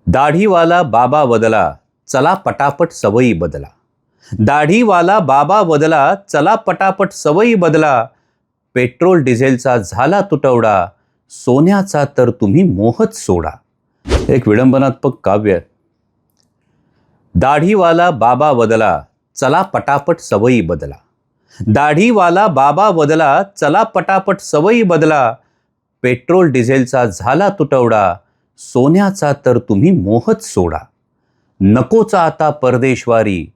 दाढीवाला बाबा बदला, चला पटापट सवयी बदला. दाढीवाला बाबा बदला, चला पटापट सवयी बदला. पेट्रोल डिझेलचा झाला तुटवडा, सोन्याचा तर तुम्ही मोहच सोडा. एक विडंबनात्मक काव्य आहे. दाढीवाला बाबा बदला, चला पटापट सवयी बदला. दाढीवाला बाबा बदला, चला पटापट सवयी बदला. पेट्रोल डिझेलचा झाला तुटवडा, सोन्याचा तर तुम्ही मोहच सोडा. नकोचा आता परदेशवारी,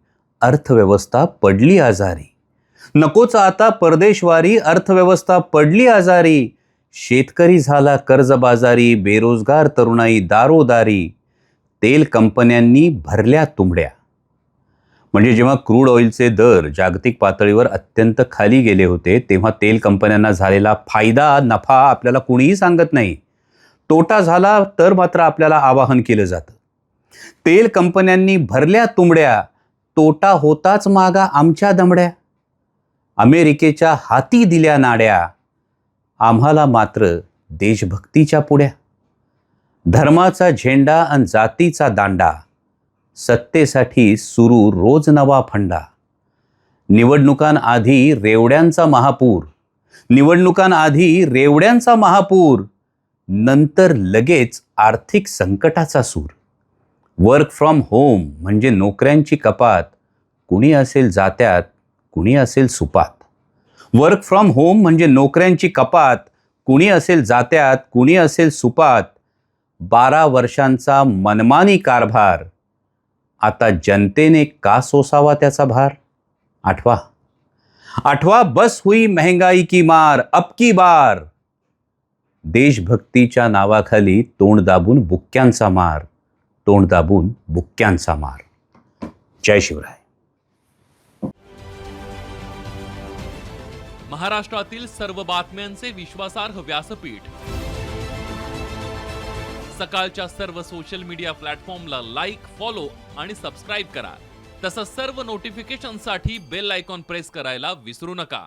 अर्थव्यवस्था पडली आजारी. नकोचा आता परदेशवारी, अर्थव्यवस्था पडली आजारी. शेतकरी झाला कर्जबाजारी, बेरोजगार तरुणाई दारोदारी. तेल कंपन्यांनी भरल्या तुंबड्या. म्हणजे जेव्हा क्रूड ऑइलचे दर जागतिक पातळीवर अत्यंत खाली गेले होते, तेव्हा तेल कंपन्यांना झालेला फायदा नफा आपल्याला कुणीही सांगत नाही. तोटा झाला तर मात्र आपल्याला आवाहन केलं जातं. तेल कंपन्यांनी भरल्या तुंबड्या, तोटा होताच मागा आमच्या दमड्या. अमेरिकेच्या हाती दिल्या नाड्या, आम्हाला मात्र देशभक्तीच्या पुड्या. धर्माचा झेंडा अन जातीचा दांडा, सत्तेसाठी सुरू रोज नवा फंडा. निवडणुकांआधी रेवड्यांचा महापूर, निवडणुकांआधी रेवड्यांचा महापूर. नंतर लगेच आर्थिक संकटाचा सूर. वर्क फ्रॉम होम म्हणजे नोकऱ्यांची कपात, कुणी असेल जात्यात, कुणी असेल सुपात. वर्क फ्रॉम होम म्हणजे नोकऱ्यांची कपात, कुणी असेल जात्यात, कुणी असेल सुपात. 12 वर्षांचा मनमानी कारभार, आता जनतेने का सोसावा त्याचा भार. आठवा बस हुई महंगाई की मार अब की बार. देशभक्तीच्या नावाखाली तोंड दाबून बुक्क्यांचा मार, तोंड दाबून बुक्क्यांचा मार. जय शिवराय. महाराष्ट्रातील सर्व बातम्यांचे विश्वासार्ह व्यासपीठ. सकाळच्या सर्व सोशल मीडिया प्लॅटफॉर्मला लाईक, फॉलो आणि सबस्क्राईब करा. तसंच सर्व नोटिफिकेशनसाठी बेल आयकॉन प्रेस करायला विसरू नका.